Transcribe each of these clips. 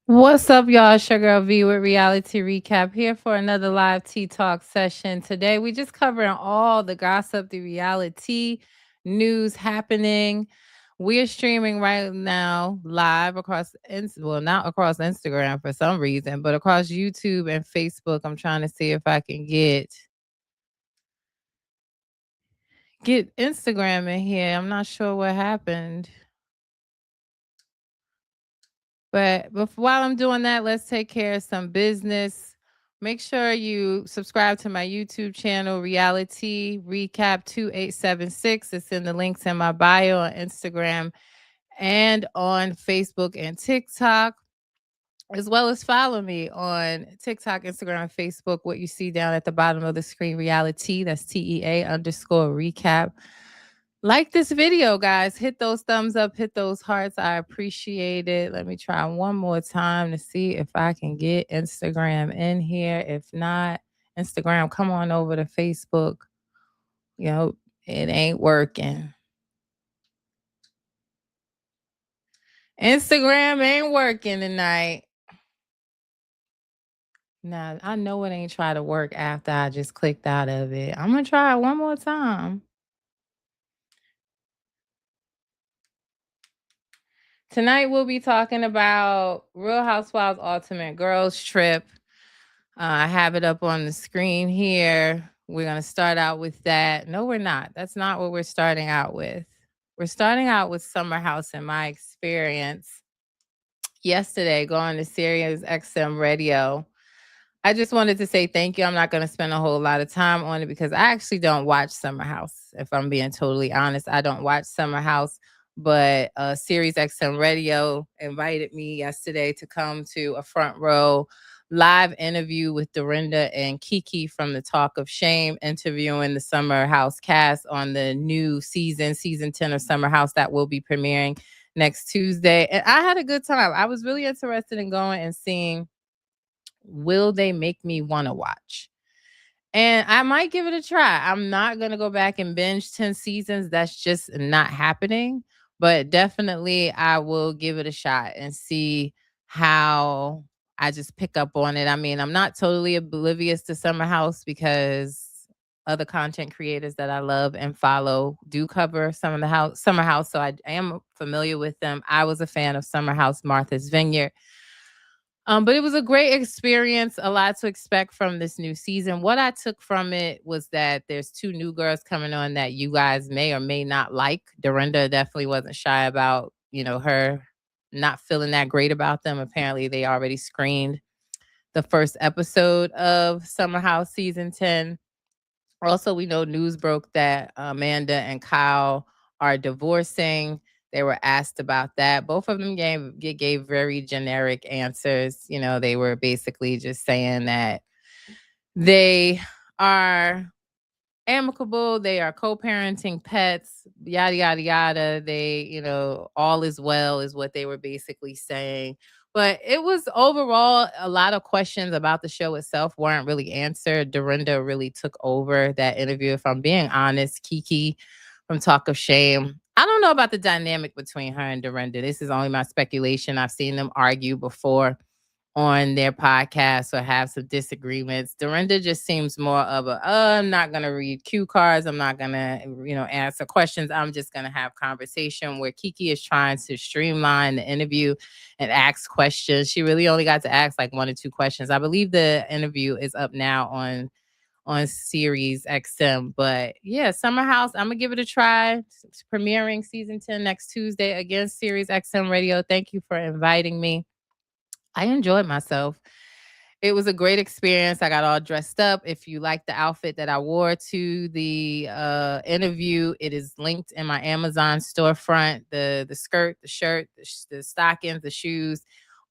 What's up, y'all? It's your girl V with Reality Recap here for another live tea talk session. Today, we just covering all the gossip, the reality news happening. We're streaming right now live across, well, not across Instagram for some reason, but across YouTube and Facebook. I'm trying to see if I can get Instagram in here. I'm not sure what happened. But while I'm doing that, let's take care of some business. Make sure you subscribe to my YouTube channel, Reality Recap 2876. It's in the links in my bio on Instagram and on Facebook and TikTok, as well as follow me on TikTok, Instagram, and Facebook. What you see down at the bottom of the screen, Reality, that's TEA_recap. Like this video, guys. Hit those thumbs up, hit those hearts. I appreciate it. Let me try one more time to see if I can get Instagram in here. If not, Instagram, come on over to Facebook. It ain't working. Instagram ain't working tonight. Now, I know it ain't try to work after I just clicked out of it. I'm going to try it one more time. Tonight, we'll be talking about Real Housewives Ultimate Girls Trip. I have it up on the screen here. We're going to start out with that. No, we're not. That's not what we're starting out with. We're starting out with Summer House in my experience. Yesterday, going to Sirius XM Radio. I just wanted to say thank you. I'm not going to spend a whole lot of time on it because I actually don't watch Summer House. If I'm being totally honest, I don't watch Summer House. But Sirius XM Radio invited me yesterday to come to a front row live interview with Dorinda and Kiki from the Talk of Shame, interviewing the Summer House cast on the new season 10 of Summer House that will be premiering next Tuesday. And I had a good time. I was really interested in going and seeing, will they make me want to watch? And I might give it a try. I'm not going to go back and binge 10 seasons. That's just not happening. But definitely, I will give it a shot and see how I just pick up on it. I mean, I'm not totally oblivious to Summer House because other content creators that I love and follow do cover some of the Summer House. So I am familiar with them. I was a fan of Summer House, Martha's Vineyard. But it was a great experience, a lot to expect from this new season. What I took from it was that there's two new girls coming on that you guys may or may not like. Dorinda definitely wasn't shy about, her not feeling that great about them. Apparently, they already screened the first episode of Summer House season 10. Also, we know news broke that Amanda and Kyle are divorcing. They were asked about that. Both of them gave very generic answers. They were basically just saying that they are amicable, they are co-parenting pets, yada yada yada. They, all is well is what they were basically saying. But it was overall a lot of questions about the show itself weren't really answered. Dorinda really took over that interview. If I'm being honest, Kiki from Talk of Shame, I don't know about the dynamic between her and Dorinda. This is only my speculation. I've seen them argue before on their podcast or have some disagreements. Dorinda just seems more of a, I'm not going to read cue cards. I'm not going to, answer questions. I'm just going to have conversation, where Kiki is trying to streamline the interview and ask questions. She really only got to ask like one or two questions. I believe the interview is up now on Series XM. But yeah, Summer House, I'm going to give it a try. It's premiering season 10 next Tuesday against Series XM Radio. Thank you for inviting me. I enjoyed myself. It was a great experience. I got all dressed up. If you like the outfit that I wore to the interview, it is linked in my Amazon storefront. The skirt, the shirt, the stockings, the shoes,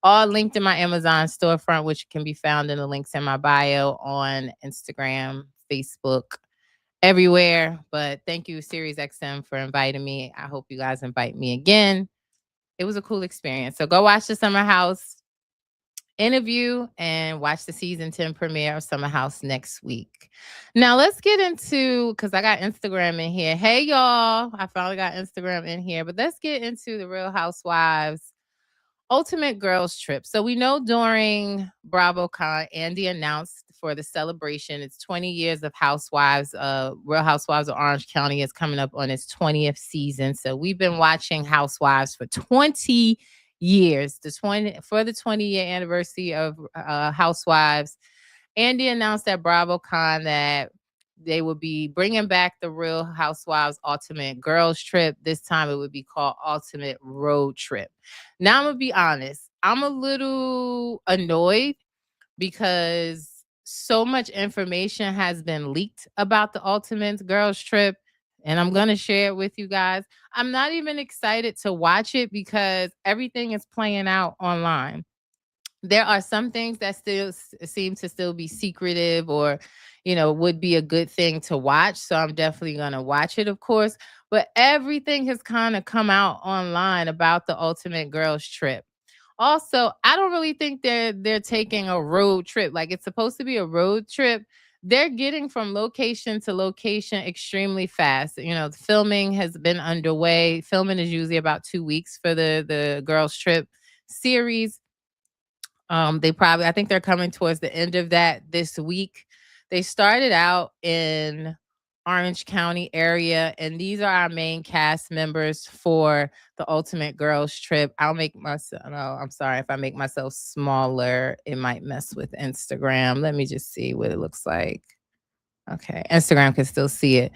all linked in my Amazon storefront, which can be found in the links in my bio on Instagram, Facebook, everywhere. But thank you, Series XM, for inviting me. I hope you guys invite me again. It was a cool experience. So go watch the Summer House interview and watch the season 10 premiere of Summer House next week. Now let's get into, because I got Instagram in here. Hey y'all, I finally got Instagram in here, but let's get into the Real Housewives Ultimate Girls Trip. So we know during BravoCon, Andy announced for the celebration, it's 20 years of Housewives. Real Housewives of Orange County is coming up on its 20th season. So we've been watching Housewives for 20 years. For the 20-year anniversary of Housewives, Andy announced at BravoCon that they would be bringing back the Real Housewives Ultimate Girls Trip. This time it would be called Ultimate Road Trip. Now I'm gonna be honest. I'm a little annoyed because so much information has been leaked about the Ultimate Girls Trip, and I'm gonna share it with you guys. I'm not even excited to watch it because everything is playing out online. There are some things that still seem to still be secretive or would be a good thing to watch, so I'm definitely going to watch it, of course, but everything has kind of come out online about the Ultimate Girls Trip. Also, I don't really think they're taking a road trip. Like, it's supposed to be a road trip. They're getting from location to location extremely fast. The filming has been underway. Filming is usually about 2 weeks for the girls trip series. I think they're coming towards the end of that this week. They started out in Orange County area, and these are our main cast members for the Ultimate Girls Trip. I'll make myself, no, I'm sorry if I make myself smaller, it might mess with Instagram. Let me just see what it looks like. Okay, Instagram can still see it.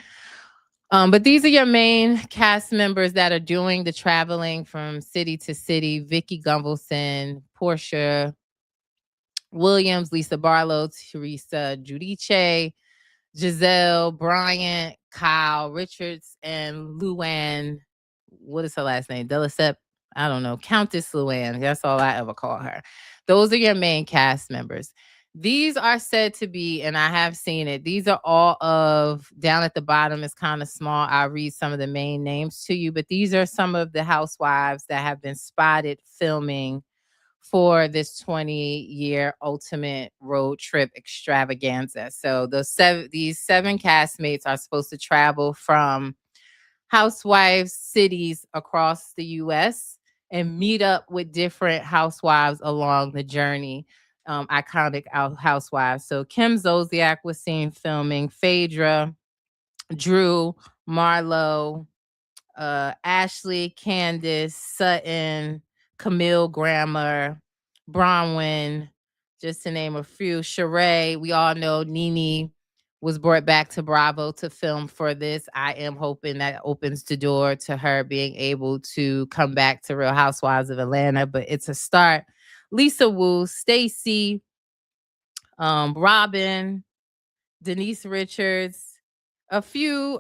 But these are your main cast members that are doing the traveling from city to city. Vicky Gunvalson, Portia Williams, Lisa Barlow, Teresa Giudice, Giselle, Bryant, Kyle Richards, and Luann. What is her last name? Delisep? I don't know. Countess Luann. That's all I ever call her. Those are your main cast members. These are said to be, and I have seen it, these are all of, down at the bottom is kind of small. I'll read some of the main names to you, but these are some of the housewives that have been spotted filming for this 20-year ultimate road trip extravaganza. So these seven castmates are supposed to travel from housewives cities across the US and meet up with different housewives along the journey. Iconic housewives. So Kim Zolciak was seen filming, Phaedra, Drew, Marlo, Ashley, Candace, Sutton, Camille Grammer, Bronwyn, just to name a few. Sheree, we all know Nene was brought back to Bravo to film for this. I am hoping that opens the door to her being able to come back to Real Housewives of Atlanta, but it's a start. Lisa Wu, Stacy, Robin, Denise Richards, a few,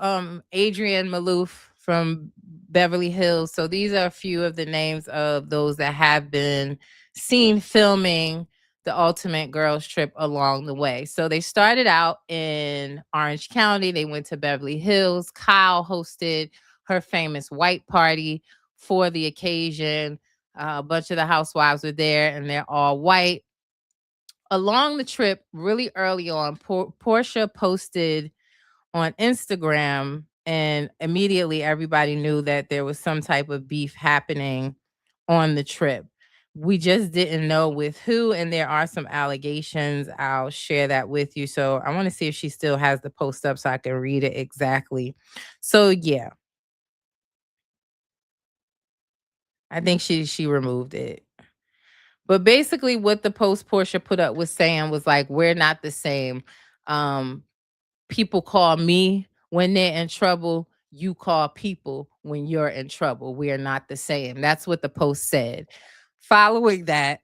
Adrienne Maloof from Beverly Hills. So these are a few of the names of those that have been seen filming the Ultimate Girls Trip along the way. So they started out in Orange County. They went to Beverly Hills. Kyle hosted her famous white party for the occasion. A bunch of the housewives were there, and they're all white. Along the trip, really early on, Portia posted on Instagram, and immediately everybody knew that there was some type of beef happening on the trip. We just didn't know with who, and there are some allegations. I'll share that with you. So I want to see if she still has the post up so I can read it exactly. So yeah, I think she removed it. But basically what the post Portia put up was saying was like, we're not the same. Um, People call me when they're in trouble. You call people when you're in trouble. We are not the same. That's what the post said. Following that,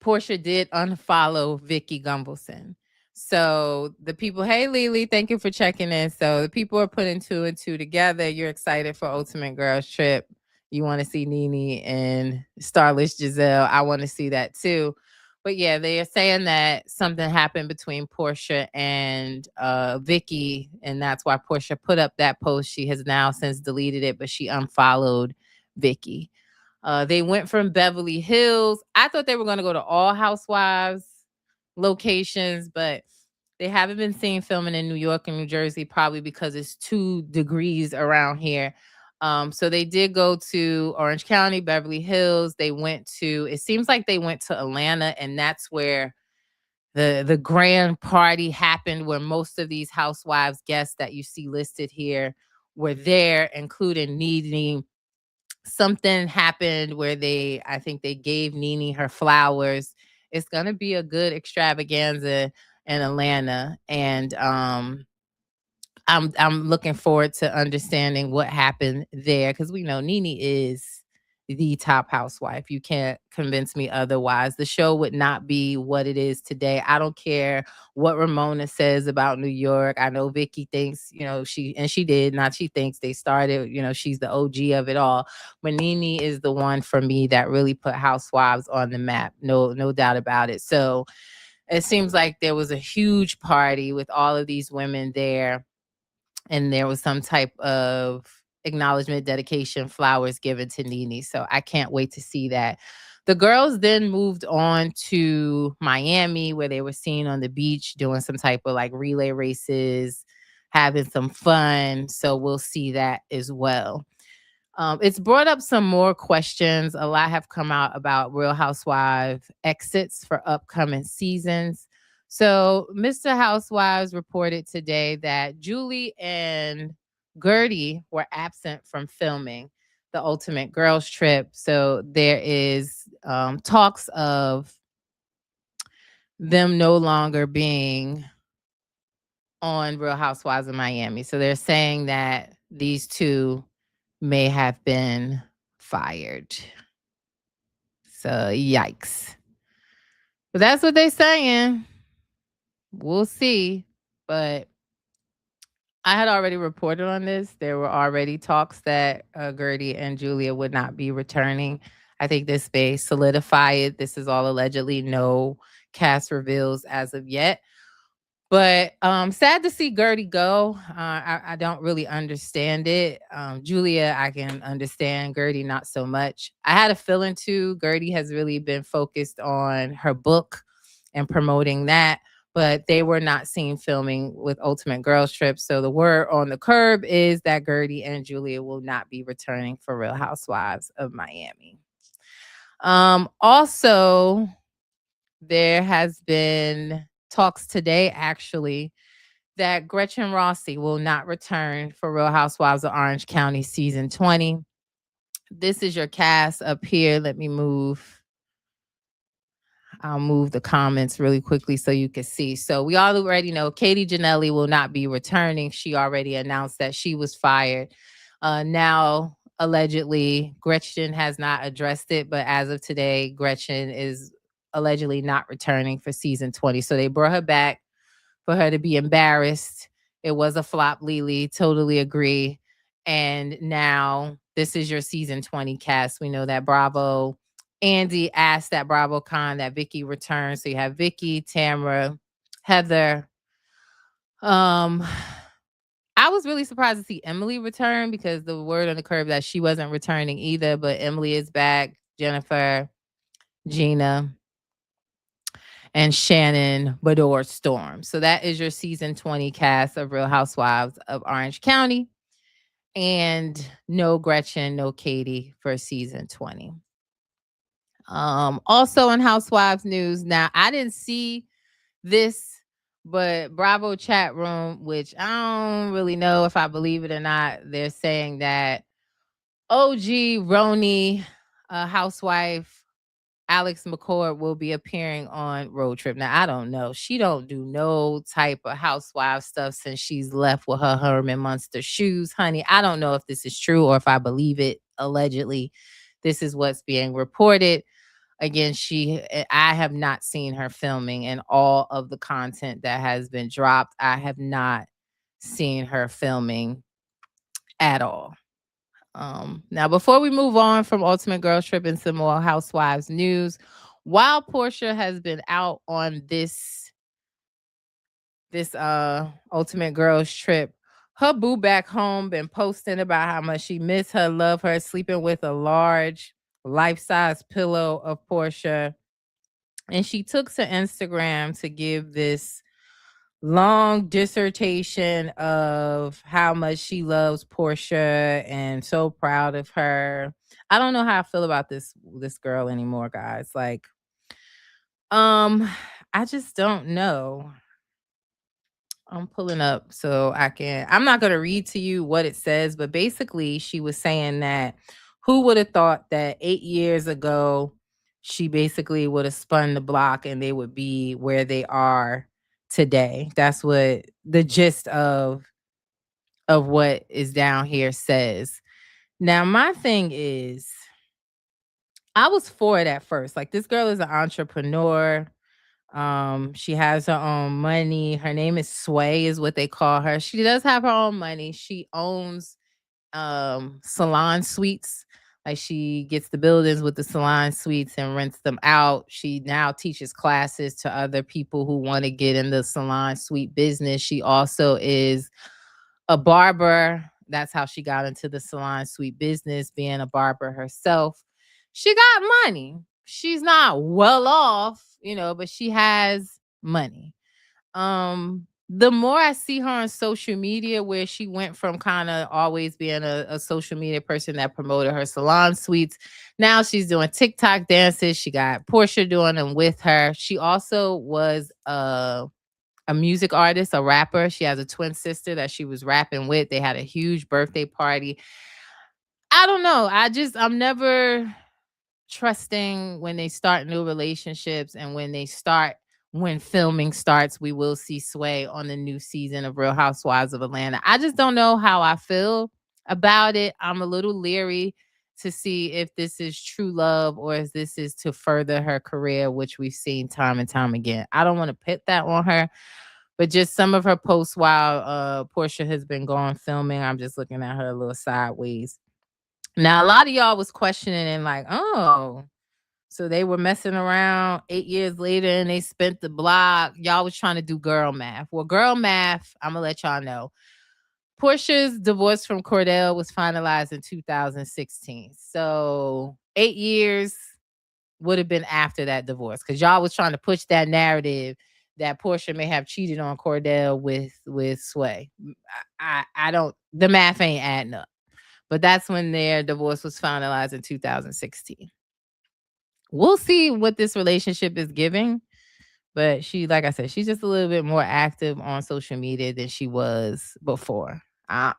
Portia did unfollow Vicky Gunvalson. So the people, hey Lily, thank you for checking in. So the people are putting two and two together. You're excited for Ultimate Girls Trip. You want to see Nene and Starless Giselle. I want to see that too. But yeah, they are saying that something happened between Portia and Vicky, and that's why Portia put up that post. She has now since deleted it, but she unfollowed Vicky. They went from Beverly Hills. I thought they were going to go to all housewives locations, but they haven't been seen filming in New York and New Jersey, probably because it's 2 degrees around here. So they did go to Orange County, Beverly Hills. They went to, it seems like they went to Atlanta, and that's where the grand party happened, where most of these housewives guests that you see listed here were there, including Nene. Something happened where I think they gave Nene her flowers. It's gonna be a good extravaganza in Atlanta, and I'm looking forward to understanding what happened there, because we know Nene is the top housewife. You can't convince me otherwise. The show would not be what it is today. I don't care what Ramona says about New York. I know Vicky thinks, she did, not she thinks they started, she's the OG of it all. But Nene is the one for me that really put housewives on the map. No doubt about it. So it seems like there was a huge party with all of these women there, and there was some type of acknowledgement, dedication, flowers given to Nene. So I can't wait to see that. The girls then moved on to Miami, where they were seen on the beach doing some type of like relay races, having some fun. So we'll see that as well. It's brought up some more questions. A lot have come out about Real Housewives exits for upcoming seasons. So, Mr. Housewives reported today that Julie and Gertie were absent from filming the Ultimate Girls Trip. So, there is talks of them no longer being on Real Housewives of Miami. So, they're saying that these two may have been fired. So, yikes. But that's what they're saying. We'll see. But I had already reported on this. There were already talks that Gertie and Julia would not be returning. I think this may solidify it. This is all allegedly, no cast reveals as of yet. But sad to see Gertie go. I don't really understand it. Julia, I can understand. Gertie, not so much. I had a feeling too. Gertie has really been focused on her book and promoting that, but they were not seen filming with Ultimate Girls Trip. So the word on the curb is that Gertie and Julia will not be returning for Real Housewives of Miami. Also, there has been talks today, actually, that Gretchen Rossi will not return for Real Housewives of Orange County season 20. This is your cast up here. I'll move the comments really quickly so you can see. So we already know Katie Janelli will not be returning. She already announced that she was fired. Now, allegedly, Gretchen has not addressed it, but as of today, Gretchen is allegedly not returning for season 20. So they brought her back for her to be embarrassed. It was a flop, Lily. Totally agree. And now this is your season 20 cast. We know that Bravo. Andy asked that BravoCon that Vicky return. So you have Vicky, Tamra, Heather. I was really surprised to see Emily return, because the word on the curve that she wasn't returning either. But Emily is back. Jennifer, Gina, and Shannon Bador Storm. So that is your season 20 cast of Real Housewives of Orange County. And no Gretchen, no Katie for season 20. Also in Housewives news, now I didn't see this, but Bravo chat room, which I don't really know if I believe it or not, they're saying that OG Roni, housewife Alex McCord, will be appearing on Road Trip. Now, I don't know. She don't do no type of housewife stuff since she's left with her Herman Munster shoes, honey. I don't know if this is true or if I believe it. Allegedly, this is what's being reported. Again, I have not seen her filming, and all of the content that has been dropped, I have not seen her filming at all. Now, before we move on from Ultimate Girls Trip and some more Housewives news, while Portia has been out on this Ultimate Girls Trip, her boo back home been posting about how much she miss her, love her, sleeping with a large life-size pillow of Portia. And she took to Instagram to give this long dissertation of how much she loves Portia and so proud of her. I don't know how I feel about this girl anymore, guys. Like, um, I just don't know. I'm pulling up so I can. I'm not going to read to you what it says, but basically, she was saying that who would have thought that 8 years ago, she basically would have spun the block and they would be where they are today. That's what the gist of what is down here says. Now, my thing is, I was for it at first. Like, this girl is an entrepreneur. She has her own money. Her name is Sway, is what they call her. She does have her own money. She owns salon suites. Like, she gets the buildings with the salon suites and rents them out. She now teaches classes to other people who want to get in the salon suite business. She also is a barber. That's how she got into the salon suite business, being a barber herself. She got money. She's not well off, but she has money. The more I see her on social media, where she went from kind of always being a social media person that promoted her salon suites, now she's doing TikTok dances. She got Portia doing them with her. She also was a music artist, a rapper. She has a twin sister that she was rapping with. They had a huge birthday party. I don't know. I'm never trusting when they start new relationships, and when filming starts, we will see Sway on the new season of Real Housewives of Atlanta. I just don't know how I feel about it. I'm a little leery to see if this is true love or if this is to further her career, which we've seen time and time again. I don't want to put that on her, but just some of her posts while Portia has been gone filming, I'm just looking at her a little sideways. Now, a lot of y'all was questioning and like, oh, so they were messing around 8 years later and they spent the block. Y'all was trying to do girl math. Well, girl math, I'm going to let y'all know. Portia's divorce from Cordell was finalized in 2016. So 8 years would have been after that divorce, because y'all was trying to push that narrative that Portia may have cheated on Cordell with Sway. I don't, the math ain't adding up. But that's when their divorce was finalized in 2016. We'll see what this relationship is giving. But she, like I said, she's just a little bit more active on social media than she was before. I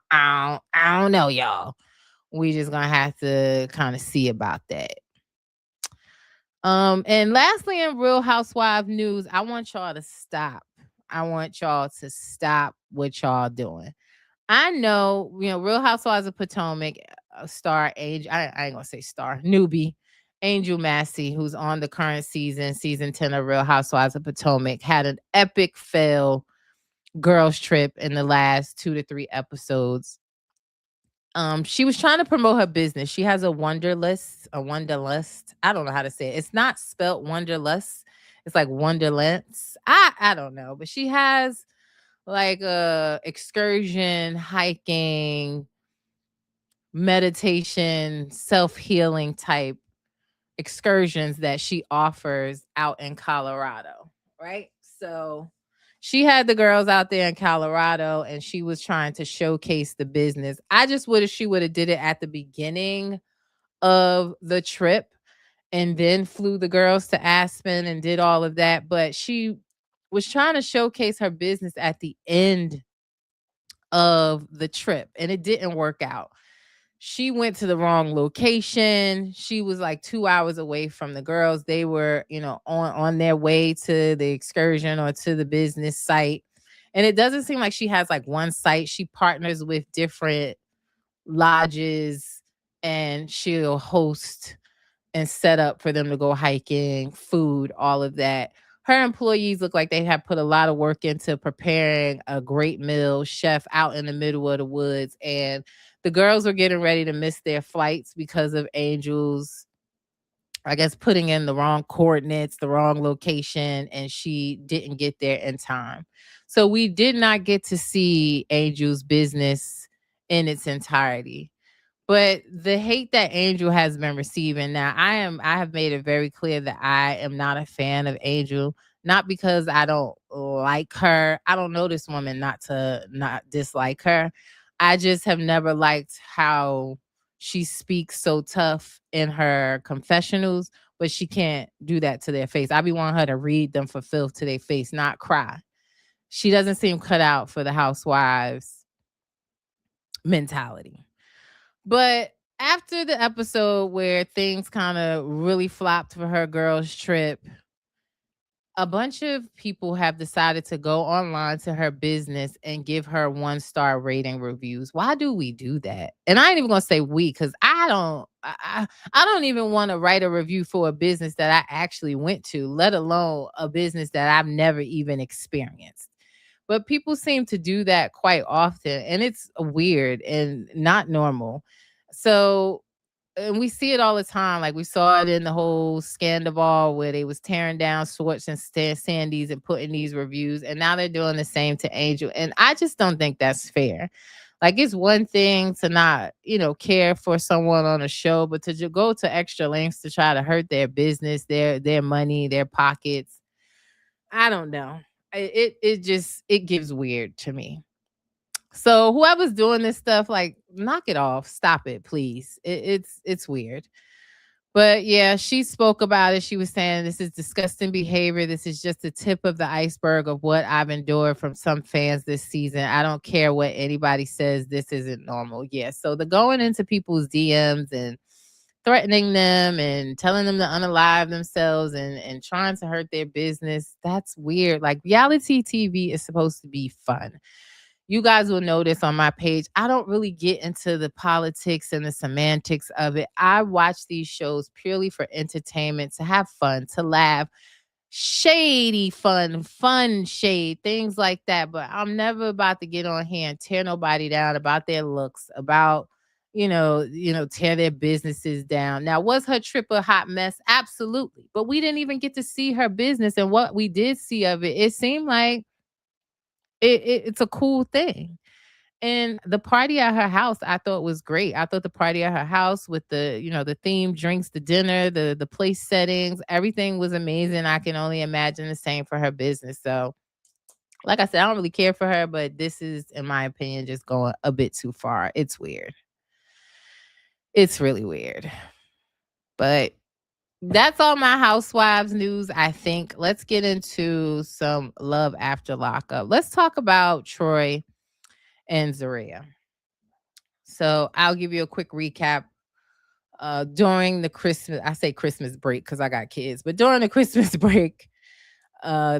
don't know, y'all. We just gonna have to kind of see about that. And lastly, in Real Housewife news, I want y'all to stop. I want y'all to stop what y'all doing. I know, Real Housewives of Potomac star Angel. I ain't gonna say star, newbie Angel Massey, who's on the current season 10 of Real Housewives of Potomac, had an epic fail girls trip in the last 2 to 3 episodes. She was trying to promote her business. She has a Wonderlust. I don't know how to say it. It's not spelt Wonderlust. It's like Wonderlands. I don't know, but she has like a excursion, hiking, meditation, self-healing type excursions that she offers out in Colorado, right? So she had the girls out there in Colorado and she was trying to showcase the business. I just she would have did it at the beginning of the trip and then flew the girls to Aspen and did all of that, but she was trying to showcase her business at the end of the trip and it didn't work out. She went to the wrong location. She was like 2 hours away from the girls. They were, on their way to the excursion or to the business site. And it doesn't seem like she has like one site. She partners with different lodges and she'll host and set up for them to go hiking, food, all of that. Her employees look like they have put a lot of work into preparing a great meal, chef out in the middle of the woods. And the girls were getting ready to miss their flights because of Angel's, I guess, putting in the wrong coordinates, the wrong location, and she didn't get there in time. So we did not get to see Angel's business in its entirety. But the hate that Angel has been receiving now, I have made it very clear that I am not a fan of Angel. not because I don't like her. I don't know this woman not to not dislike her. I just have never liked how she speaks so tough in her confessionals, but she can't do that to their face. I be wanting her to read them for filth to their face, not cry. She doesn't seem cut out for the housewives mentality. But after the episode where things kind of really flopped for her girls' trip, a bunch of people have decided to go online to her business and give her 1-star rating reviews. Why do we do that? And I ain't even gonna say we, because I don't even want to write a review for a business that I actually went to, let alone a business that I've never even experienced. But people seem to do that quite often, and it's weird and not normal. So, and we see it all the time. Like we saw it in the whole Scandival where they was tearing down Swartz and Sandy's and putting these reviews, and now they're doing the same to Angel. And I just don't think that's fair. Like it's one thing to not, care for someone on a show, but to go to extra lengths to try to hurt their business, their money, their pockets. I don't know. It gives weird to me. So whoever's doing this stuff, like, knock it off. Stop it, please. It's weird. But yeah, she spoke about it. She was saying this is disgusting behavior. This is just the tip of the iceberg of what I've endured from some fans this season. I don't care what anybody says. This isn't normal. Yeah. So the going into people's DMs and threatening them and telling them to unalive themselves and trying to hurt their business, that's weird. Like reality TV is supposed to be fun. You guys will notice on my page, I don't really get into the politics and the semantics of it. I watch these shows purely for entertainment, to have fun, to laugh, shady fun shade, things like that. But I'm never about to get on here and tear nobody down about their looks, about tear their businesses down. Now, was her trip a hot mess? Absolutely. But we didn't even get to see her business, and what we did see of it, it seemed like it's a cool thing. And the party at her house, I thought was great. I thought the party at her house with the theme drinks, the dinner, the place settings, everything was amazing. I can only imagine the same for her business. So, like I said, I don't really care for her, but this is, in my opinion, just going a bit too far. It's weird. It's really weird. But that's all my housewives news, I think. Let's get into some love after lockup. Let's talk about Troy and Zaria. So I'll give you a quick recap. During the I say Christmas break because I got kids, but during the Christmas break,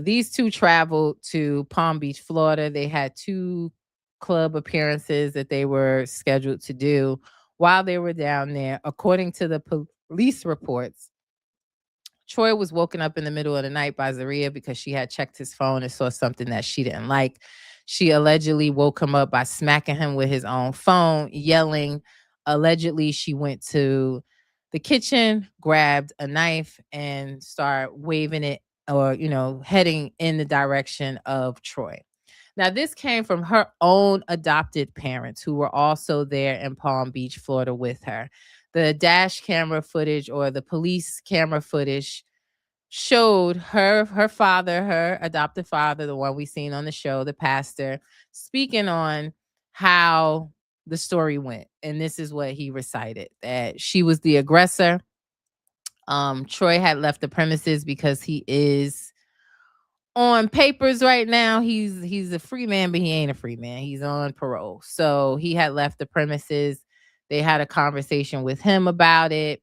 these two traveled to Palm Beach, Florida. They had 2 club appearances that they were scheduled to do while they were down there. According to the police reports, Troy was woken up in the middle of the night by Zaria because she had checked his phone and saw something that she didn't like. She allegedly woke him up by smacking him with his own phone, yelling. Allegedly, she went to the kitchen, grabbed a knife, and started waving it or, heading in the direction of Troy. Now, this came from her own adopted parents who were also there in Palm Beach, Florida with her. The dash camera footage or the police camera footage showed her father, her adopted father, the one we seen on the show, the pastor, speaking on how the story went. And this is what he recited: that she was the aggressor. Troy had left the premises because he is on papers right now. He's a free man, but he ain't a free man. He's on parole. So he had left the premises. They had a conversation with him about it.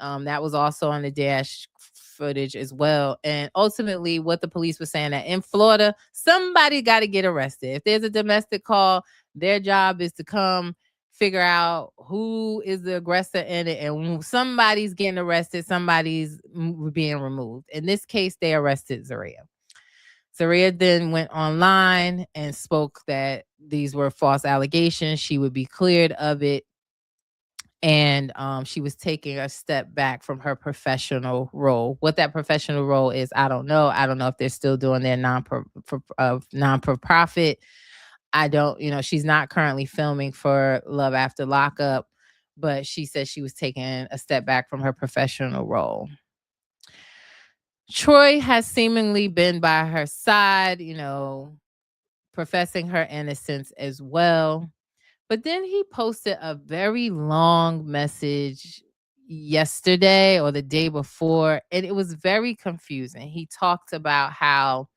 That was also on the dash footage as well. And ultimately, what the police were saying, that in Florida, somebody got to get arrested. If there's a domestic call, their job is to come figure out who is the aggressor in it. And when somebody's getting arrested, somebody's being removed. In this case, they arrested Zaria. Zaria then went online and spoke that these were false allegations. She would be cleared of it. And she was taking a step back from her professional role. What that professional role is, I don't know. I don't know if they're still doing their non-for-profit. I don't, she's not currently filming for Love After Lockup, but she said she was taking a step back from her professional role. Troy has seemingly been by her side, professing her innocence as well. But then he posted a very long message yesterday or the day before, and it was very confusing. He talked about how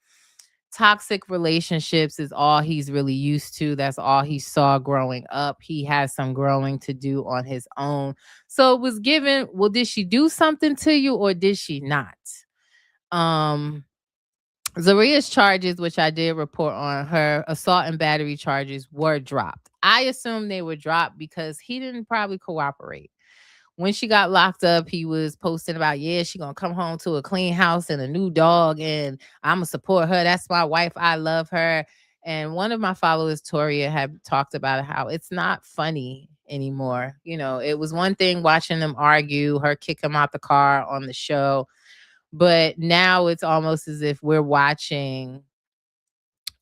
toxic relationships is all he's really used to. That's all he saw growing up. He has some growing to do on his own. So it was given, well, did she do something to you or did she not? Um, Zaria's charges, which I did report on, her assault and battery charges were dropped. I assume they were dropped because he didn't probably cooperate. When she got locked up, he was posting about, yeah, she gonna come home to a clean house and a new dog, and I'ma support her. That's my wife. I love her. And one of my followers, Toria, had talked about how it's not funny anymore. It was one thing watching them argue, her kick him out the car on the show, but now it's almost as if we're watching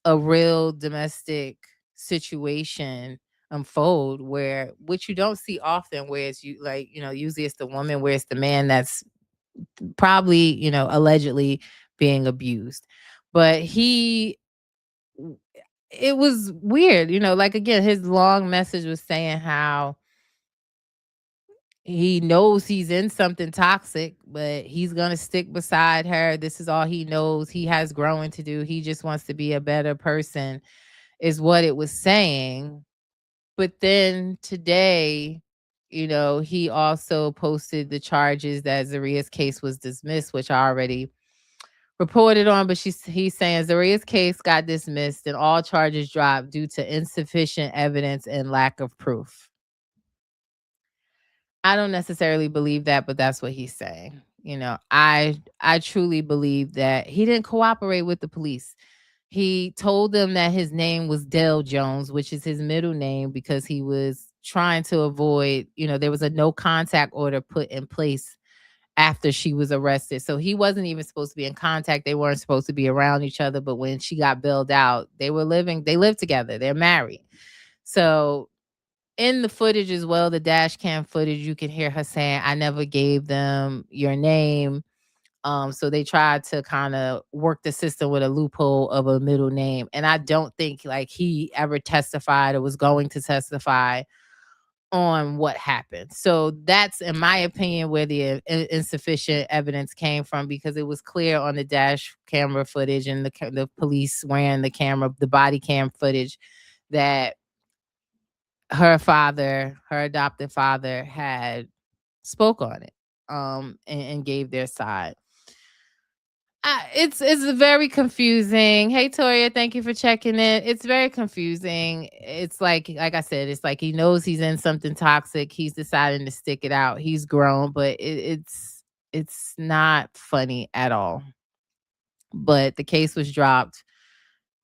a real domestic situation unfold, where which you don't see often, where it's usually it's the woman, where it's the man that's probably allegedly being abused. But it was weird, like, again, his long message was saying how he knows he's in something toxic, but he's going to stick beside her. This is all he knows. He has growing to do. He just wants to be a better person, is what it was saying. But then today, he also posted the charges that Zaria's case was dismissed, which I already reported on. But he's saying Zaria's case got dismissed and all charges dropped due to insufficient evidence and lack of proof. I don't necessarily believe that, but that's what he's saying. I truly believe that he didn't cooperate with the police. He told them that his name was Dale Jones, which is his middle name, because he was trying to avoid, there was a no contact order put in place after she was arrested. So he wasn't even supposed to be in contact. They weren't supposed to be around each other. But when she got bailed out, they lived together. They're married. So in the footage as well, the dash cam footage, you can hear her saying, I never gave them your name. So they tried to kind of work the system with a loophole of a middle name. And I don't think like he ever testified or was going to testify on what happened. So that's, in my opinion, where the insufficient evidence came from, because it was clear on the dash camera footage and the police wearing the camera, the body cam footage, that her adopted father had spoke on it, and gave their side. It's very confusing. Hey, Toria, thank you for checking in. It's very confusing. It's like I said, it's like he knows he's in something toxic. He's deciding to stick it out. He's grown, but it's not funny at all. But the case was dropped.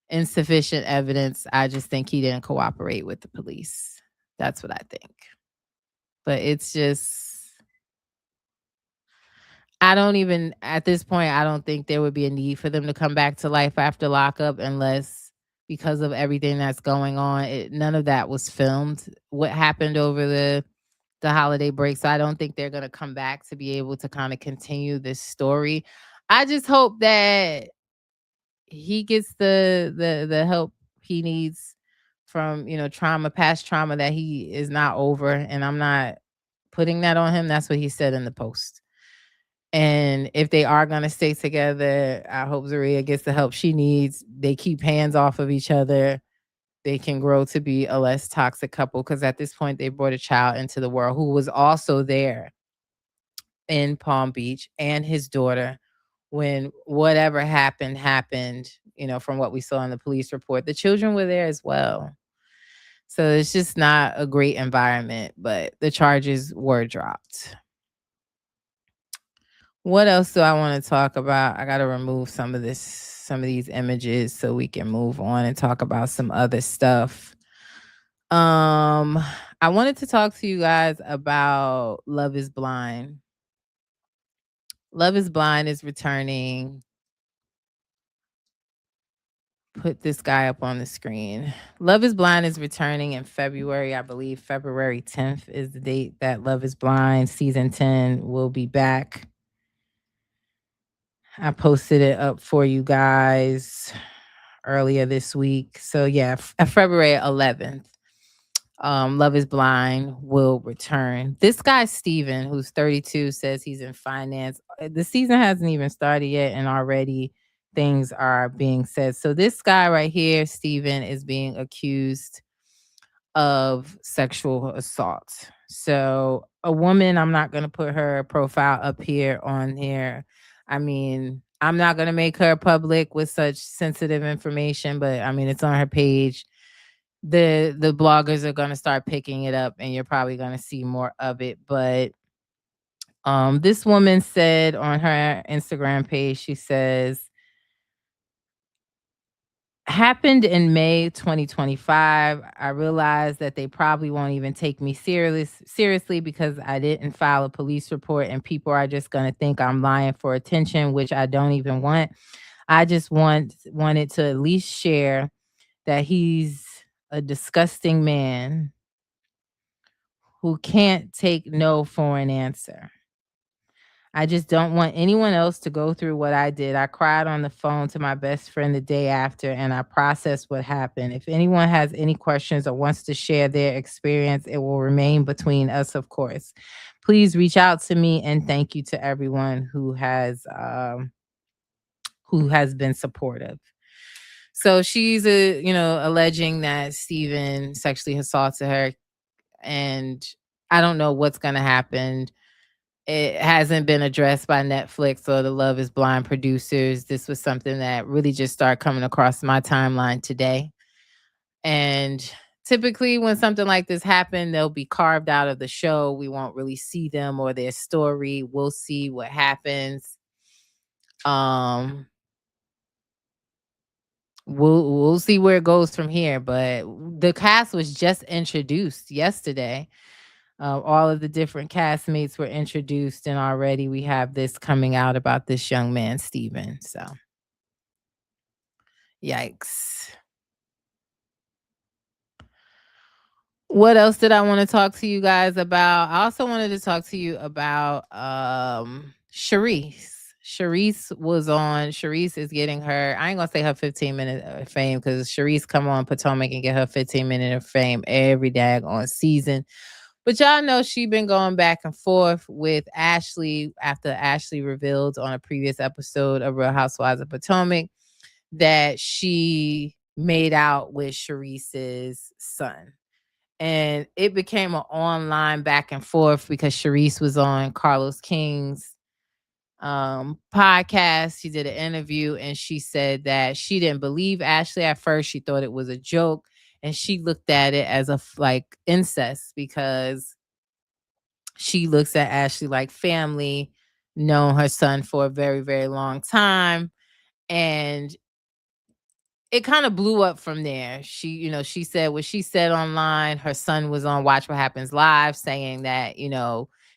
Insufficient evidence. I just think he didn't cooperate with the police. That's what I think. But it's just, I don't even, at this point, I don't think there would be a need for them to come back to life after lockup, unless, because of everything that's going on, none of that was filmed. What happened over the holiday break. So I don't think they're going to come back to be able to kind of continue this story. I just hope that he gets the help he needs from, past trauma that he is not over. And I'm not putting that on him. That's what he said in the post. And if they are going to stay together, I hope Zaria gets the help she needs. They keep hands off of each other. They can grow to be a less toxic couple, because at this point, they brought a child into the world who was also there in Palm Beach, and his daughter, when whatever happened, from what we saw in the police report. The children were there as well. So it's just not a great environment, but the charges were dropped. What else do I want to talk about? I got to remove some of these images so we can move on and talk about some other stuff. I wanted to talk to you guys about Love is Blind. Love is Blind is returning. Put this guy up on the screen. Love is Blind is returning in February. I believe February 10th is the date that Love is Blind season 10 will be back. I posted it up for you guys earlier this week. So yeah, February 11th. Love is Blind will return. This guy, Steven, who's 32, says he's in finance. The season hasn't even started yet, and already things are being said. So, this guy right here, Steven, is being accused of sexual assault. So, a woman, I'm not going to put her profile up here on here. I mean, I'm not going to make her public with such sensitive information, but I mean, it's on her page. The bloggers are going to start picking it up, and you're probably going to see more of it. But this woman said on her Instagram page, she says, happened in May 2025. I realized that they probably won't even take me seriously because I didn't file a police report, and people are just going to think I'm lying for attention, which I don't even want. I just wanted to at least share that he's a disgusting man who can't take no for an answer. I just don't want anyone else to go through what I did. I cried on the phone to my best friend the day after, and I processed what happened. If anyone has any questions or wants to share their experience, it will remain between us, of course. Please reach out to me, and thank you to everyone who has been supportive. So she's alleging that Steven sexually assaulted her, and I don't know what's going to happen. It hasn't been addressed by Netflix or the Love is Blind producers. This was something that really just started coming across my timeline today. And typically when something like this happens, they'll be carved out of the show. We won't really see them or their story. We'll see what happens. Um we'll see where it goes from here, but the cast was just introduced yesterday. All of the different castmates were introduced, and already we have this coming out about this young man, Steven. So, yikes. What else did I want to talk to you guys about? I also wanted to talk to you about Sharice. Sharice is getting her, I ain't gonna say her 15-minute of fame, because Sharice come on Potomac and get her 15-minute of fame every daggone season. But y'all know she been going back and forth with Ashley after Ashley revealed on a previous episode of Real Housewives of Potomac that she made out with Sharice's son. And it became an online back and forth because Sharice was on Carlos King's podcast. She did an interview, and she said that she didn't believe Ashley at first. She thought it was a joke, and she looked at it as like incest, because she looks at Ashley like family, known her son for a very, very long time. And it kind of blew up from there. She said what she said online. Her son was on Watch What Happens Live saying that,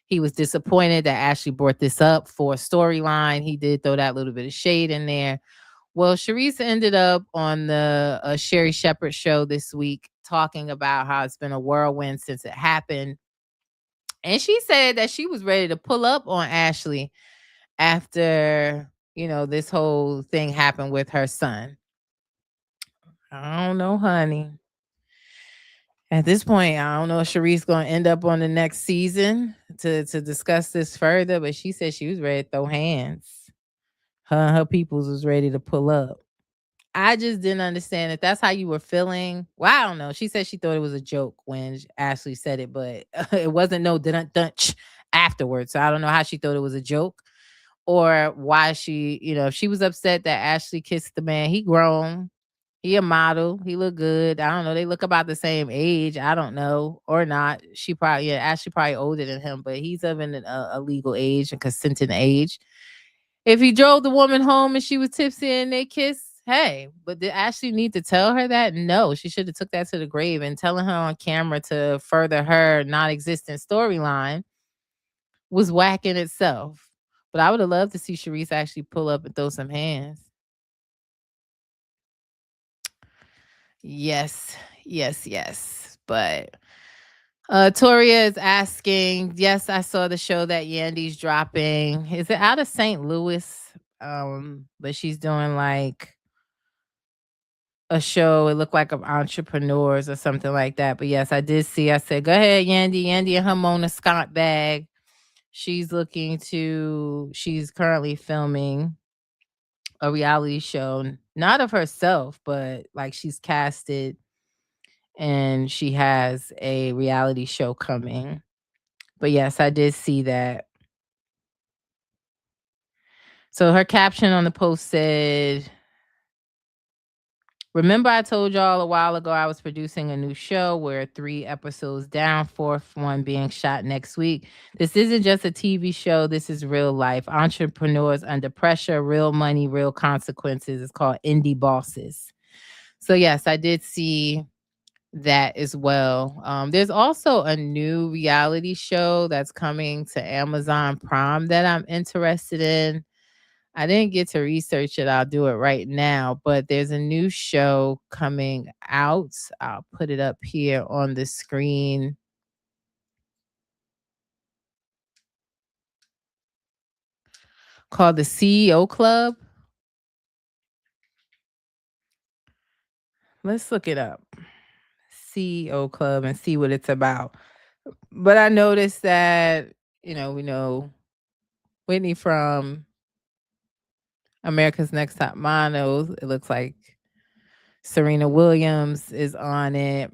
he was disappointed that Ashley brought this up for a storyline. He did throw that little bit of shade in there. Well, Sharice ended up on the Sherry Shepherd show this week talking about how it's been a whirlwind since it happened. And she said that she was ready to pull up on Ashley after, this whole thing happened with her son. I don't know, honey. At this point, I don't know if Sharice gonna end up on the next season to discuss this further, but she said she was ready to throw hands. Her and her peoples was ready to pull up. I just didn't understand if that's how you were feeling. Well, I don't know. She said she thought it was a joke when Ashley said it, but it wasn't no dunch afterwards. So I don't know how she thought it was a joke, or why she, if she was upset that Ashley kissed the man. He grown. He a model. He look good. I don't know. They look about the same age. I don't know, or not. Ashley probably older than him, but he's of a legal age and consenting age. If he drove the woman home and she was tipsy and they kissed, hey, but did Ashley need to tell her that? No, she should have took that to the grave, and telling her on camera to further her non-existent storyline was whack in itself. But I would have loved to see Sharice actually pull up and throw some hands. Yes, yes, yes. But Toria is asking, yes, I saw the show that Yandy's dropping. Is it out of St. Louis? But she's doing like a show. It looked like of entrepreneurs or something like that. But yes, I did see. I said, "Go ahead, Yandy." Yandy and her Mona Scott bag. She's currently filming a reality show, not of herself, but like she's casted and she has a reality show coming. But yes, I did see that. So her caption on the post said, "Remember I told y'all a while ago I was producing a new show. We're 3 episodes down, fourth one being shot next week. This isn't just a TV show, this is real life. Entrepreneurs under pressure, real money, real consequences. It's called Indie Bosses." So yes, I did see that as well. There's also a new reality show that's coming to Amazon Prime that I'm interested in. I didn't get to research it. I'll do it right now. But there's a new show coming out. I'll put it up here on the screen. Called the CEO Club. Let's look it up. CEO Club and see what it's about. But I noticed that, we know Whitney from America's Next Top Model. It looks like Serena Williams is on it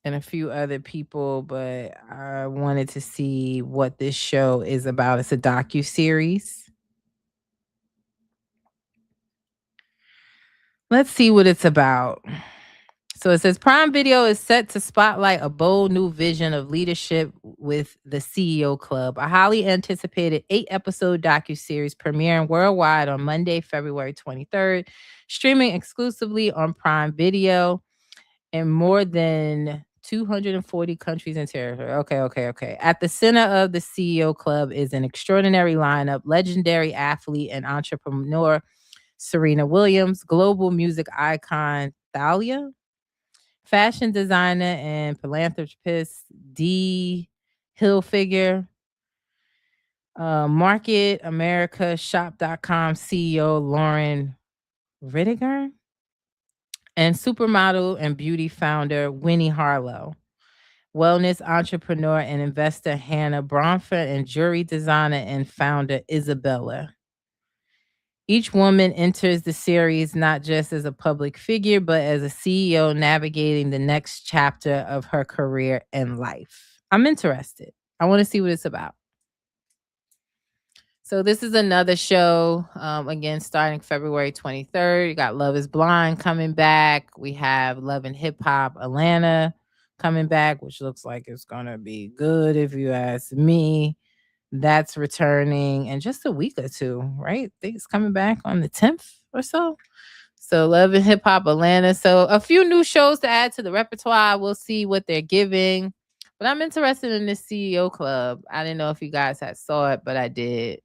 and a few other people, but I wanted to see what this show is about. It's a docu-series. Let's see what it's about. So it says Prime Video is set to spotlight a bold new vision of leadership with the CEO Club, a highly anticipated 8-episode docuseries premiering worldwide on Monday, February 23rd, streaming exclusively on Prime Video in more than 240 countries and territories. Okay. At the center of the CEO Club is an extraordinary lineup, legendary athlete and entrepreneur Serena Williams, global music icon Thalia, fashion designer and philanthropist D. Hilfiger, Market America Shop.com CEO Lauren Rittiger, and supermodel and beauty founder Winnie Harlow, wellness entrepreneur and investor Hannah Bromford, and jewelry designer and founder Isabella. Each woman enters the series not just as a public figure, but as a CEO navigating the next chapter of her career and life. I'm interested. I want to see what it's about. So this is another show, again, starting February 23rd. You got Love is Blind coming back. We have Love and Hip Hop Atlanta coming back, which looks like it's going to be good if you ask me. That's returning in just a week or two, right? I think it's coming back on the 10th or so. So Love and Hip Hop Atlanta. So a few new shows to add to the repertoire. We'll see what they're giving. But I'm interested in this CEO Club. I didn't know if you guys had saw it, but I did.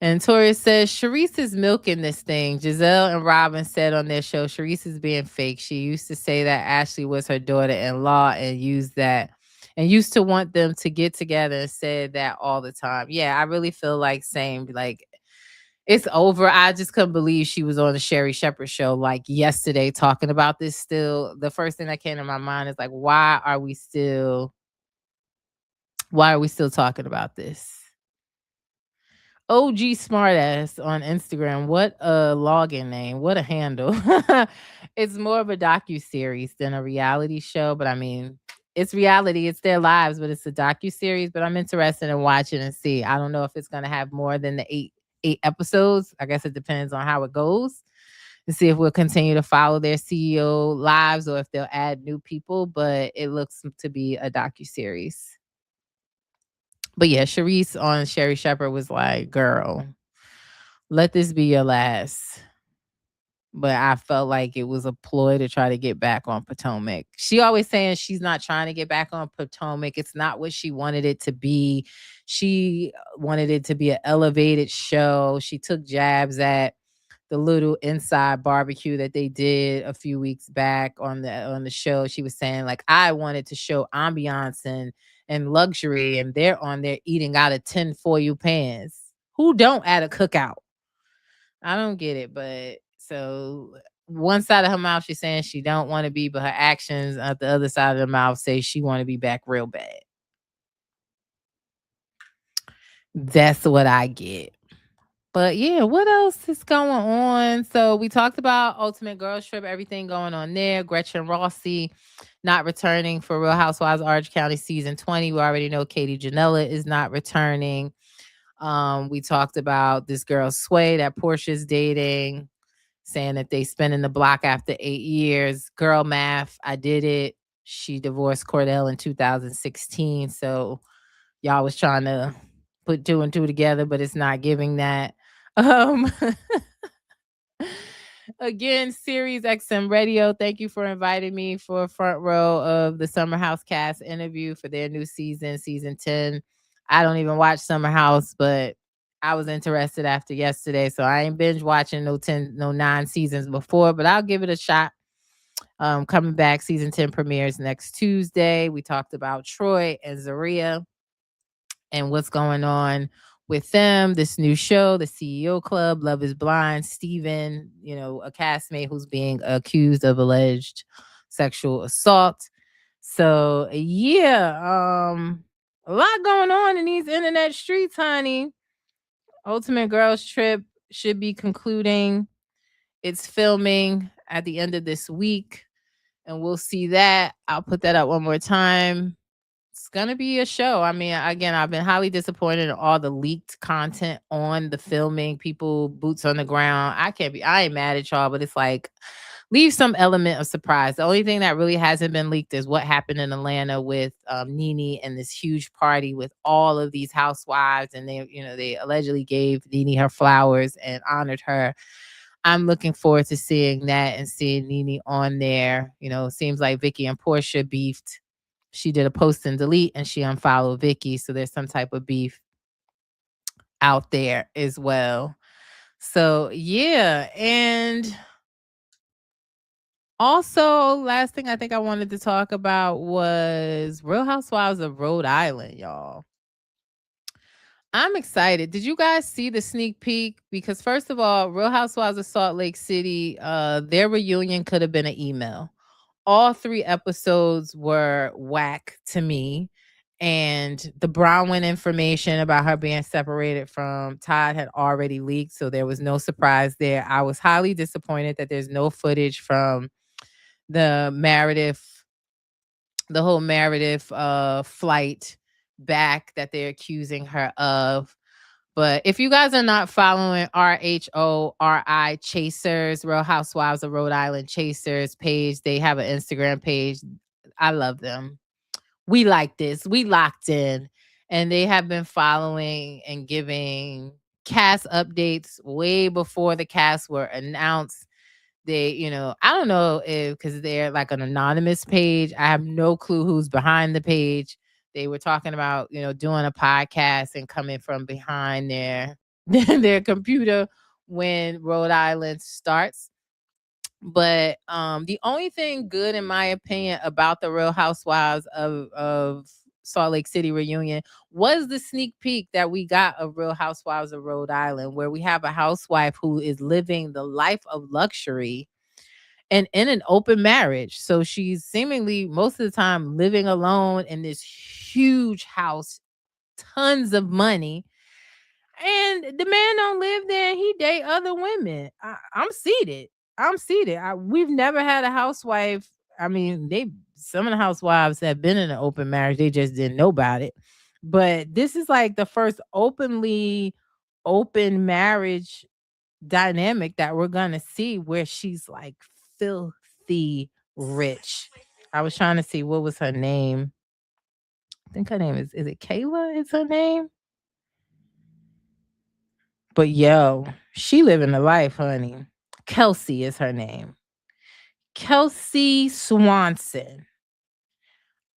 And Tori says, Sharice is milking this thing. Giselle and Robin said on their show, Sharice is being fake. She used to say that Ashley was her daughter-in-law and used to want them to get together and said that all the time. Yeah, I really feel like same. Like, it's over. I just couldn't believe she was on the Sherry Shepherd show like yesterday talking about this still. The first thing that came to my mind is like, why are we still talking about this? OG Smartass on Instagram. What a login name. What a handle. It's more of a docu-series than a reality show. But I mean, it's reality. It's their lives, but it's a docu-series. But I'm interested in watching and see. I don't know if it's going to have more than the eight episodes. I guess it depends on how it goes. To see if we'll continue to follow their CEO lives or if they'll add new people. But it looks to be a docu-series. But yeah, Sharice on Sherry Shepherd was like, girl, let this be your last. But I felt like it was a ploy to try to get back on Potomac. She always saying she's not trying to get back on Potomac. It's not what she wanted it to be. She wanted it to be an elevated show. She took jabs at the little inside barbecue that they did a few weeks back on the show. She was saying like, I wanted to show ambiance and luxury, and they're on there eating out of tin foil pans. Who don't at a cookout? I don't get it, but so one side of her mouth she's saying she don't want to be, but her actions at the other side of the mouth say she want to be back real bad. That's what I get. But yeah, what else is going on? So we talked about Ultimate Girls Trip, everything going on there. Gretchen Rossi not returning for Real Housewives Orange County season 20. We already know Katie Janela is not returning. We talked about this girl Sway that Portia's dating, saying that they spinning the block after 8 years. Girl math, I did it. She divorced Cordell in 2016. So y'all was trying to put two and two together, but it's not giving that. Um Again, Series XM Radio, thank you for inviting me for a front row of the Summer House cast interview for their new season, season 10. I don't even watch Summer House, but I was interested after yesterday, so I ain't binge watching no 9 seasons before, but I'll give it a shot. Coming back, season 10 premieres next Tuesday. We talked about Troy and Zaria and what's going on with them. This new show, the CEO Club, Love is Blind, Steven, a castmate who's being accused of alleged sexual assault. So yeah, a lot going on in these internet streets, honey. Ultimate Girls Trip should be concluding its filming at the end of this week, and we'll see that. I'll put that up one more time. It's gonna be a show. I mean, again, I've been highly disappointed in all the leaked content on the filming. People boots on the ground. I ain't mad at y'all, but it's like leave some element of surprise. The only thing that really hasn't been leaked is what happened in Atlanta with Nene and this huge party with all of these housewives, and they allegedly gave Nene her flowers and honored her. I'm looking forward to seeing that and seeing Nene on there. It seems like Vicky and Portia beefed. She did a post and delete and she unfollowed Vicky. So there's some type of beef out there as well. So yeah. And also, last thing I think I wanted to talk about was Real Housewives of Rhode Island, y'all. I'm excited. Did you guys see the sneak peek? Because first of all, Real Housewives of Salt Lake City, their reunion could have been an email. All 3 episodes were whack to me. And the Bronwyn information about her being separated from Todd had already leaked. So there was no surprise there. I was highly disappointed that there's no footage from the whole Meredith flight back that they're accusing her of. But if you guys are not following RHORI Chasers, Real Housewives of Rhode Island Chasers page, they have an Instagram page. I love them. We like this. We locked in. And they have been following and giving cast updates way before the cast were announced. They, I don't know if because they're like an anonymous page. I have no clue who's behind the page. They were talking about, doing a podcast and coming from behind their computer when Rhode Island starts. But the only thing good, in my opinion, about the Real Housewives of Salt Lake City reunion was the sneak peek that we got of Real Housewives of Rhode Island, where we have a housewife who is living the life of luxury and in an open marriage. So she's seemingly most of the time living alone in this huge house, tons of money. And the man don't live there and he date other women. I'm seated. We've never had a housewife. I mean, some of the housewives have been in an open marriage. They just didn't know about it. But this is like the first openly open marriage dynamic that we're gonna see where she's like filthy rich. I was trying to see what was her name. I think her name is it Kayla? Is her name? But yo, she living the life, honey. Kelsey is her name. Kelsey Swanson.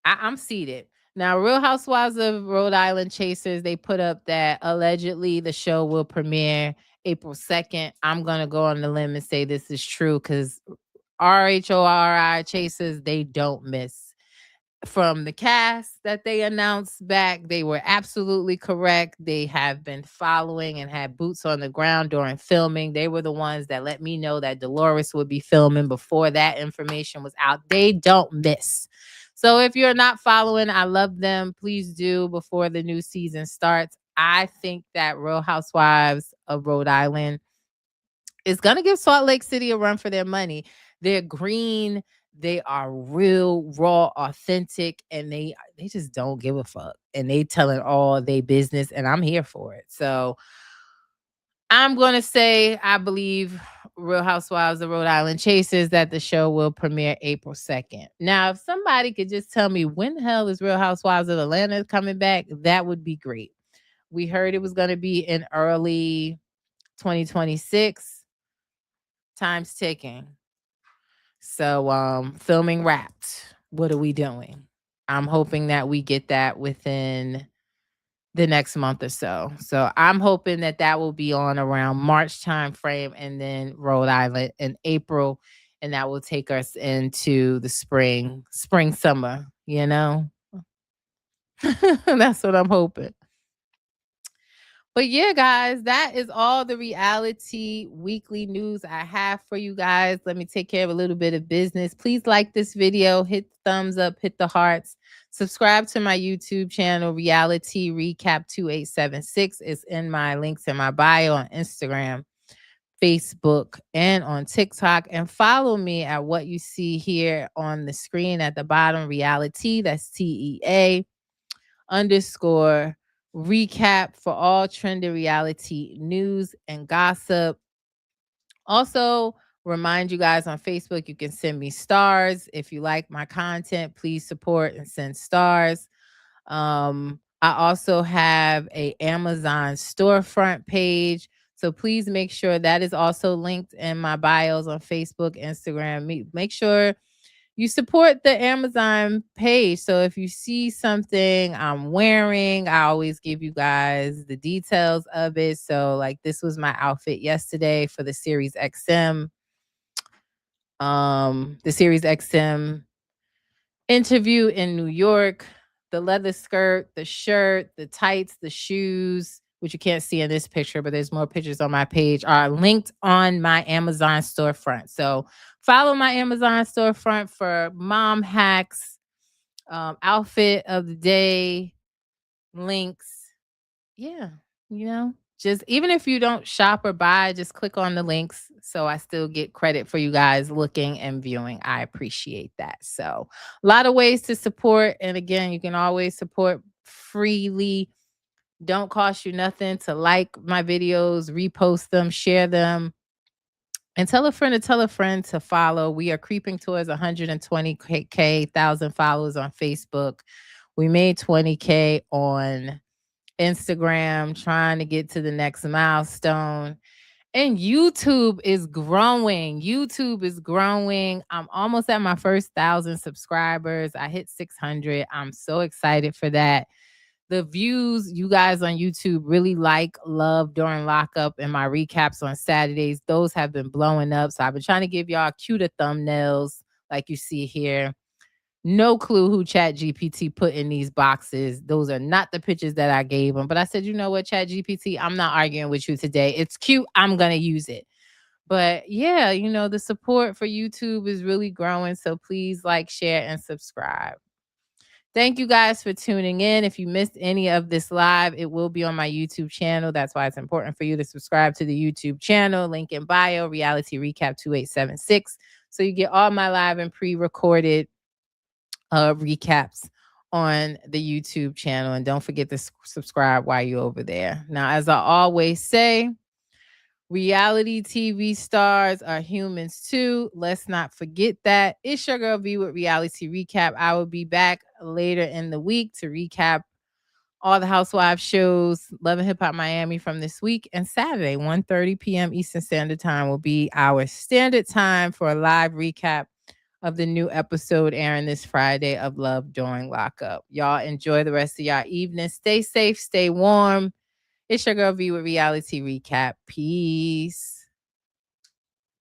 I'm seated. Now, Real Housewives of Rhode Island Chasers, they put up that allegedly the show will premiere April 2nd. I'm going to go on the limb and say this is true because RHORI Chasers, they don't miss. from the cast that they announced back. They were absolutely correct. They have been following and had boots on the ground during filming. They were the ones that let me know that Dolores would be filming before that information was out. They don't miss. So if you're not following, I love them. Please do before the new season starts. I think that Real Housewives of Rhode Island is going to give Salt Lake City a run for their money. They're green, they are real, raw, authentic, and they just don't give a fuck. And they telling all their business, and I'm here for it. So I'm gonna say I believe Real Housewives of Rhode Island chases that the show will premiere April 2nd. Now, if somebody could just tell me when the hell is Real Housewives of Atlanta coming back, that would be great. We heard it was gonna be in early 2026. Time's ticking. So filming wrapped. What are we doing? I'm hoping that we get that within the next month or so. So I'm hoping that that will be on around March time frame, and then Rhode Island in April, and that will take us into the spring summer, you know. That's what I'm hoping. But yeah, guys, that is all the reality weekly news I have for you guys. Let me take care of a little bit of business. Please like this video, hit the thumbs up, hit the hearts, subscribe to my YouTube channel, Reality Recap 2876. It's in my links in my bio on Instagram, Facebook, and on TikTok. And follow me at what you see here on the screen at the bottom, Reality, that's TEA underscore recap for all trending reality news and gossip. Also, remind you guys on Facebook, you can send me stars. If you like my content, please support and send stars. I also have a Amazon storefront page. So please make sure that is also linked in my bios on Facebook, Instagram. Make sure you support the Amazon page. So if you see something I'm wearing, I always give you guys the details of it. So like this was my outfit yesterday for the Series XM. The Series XM interview in New York. The leather skirt, the shirt, the tights, the shoes, which you can't see in this picture, but there's more pictures on my page, are linked on my Amazon storefront. So follow my Amazon storefront for mom hacks, outfit of the day, links. Yeah, you know, just even if you don't shop or buy, just click on the links so I still get credit for you guys looking and viewing. I appreciate that. So, a lot of ways to support. And again, you can always support freely. Don't cost you nothing to like my videos, repost them, share them, and tell a friend to follow. We are creeping towards 120K thousand followers on Facebook. We made 20K on Instagram, trying to get to the next milestone. And YouTube is growing. YouTube is growing. I'm almost at my first 1,000 subscribers. I hit 600. I'm so excited for that. The views you guys on YouTube really love during lockup and my recaps on Saturdays, those have been blowing up. So I've been trying to give y'all cuter thumbnails like you see here. No clue who Chat GPT put in these boxes. Those are not the pictures that I gave them. But I said, you know what, Chat GPT, I'm not arguing with you today. It's cute. I'm going to use it. But yeah, you know, the support for YouTube is really growing. So please like, share, and subscribe. Thank you guys for tuning in. If you missed any of this live, it will be on my YouTube channel. That's why it's important for you to subscribe to the YouTube channel. Link in bio, Reality Recap 2876. So you get all my live and pre-recorded recaps on the YouTube channel. And don't forget to subscribe while you're over there. Now, as I always say, reality TV stars are humans too. Let's not forget that. It's your girl V with Reality Recap. I will be back later in the week to recap all the Housewives shows, Love and Hip Hop Miami from this week. And Saturday, 1:30 p.m. Eastern Standard Time will be our standard time for a live recap of the new episode airing this Friday of Love During Lockup. Y'all enjoy the rest of y'all evening. Stay safe, stay warm. It's your girl V with Reality Recap. Peace.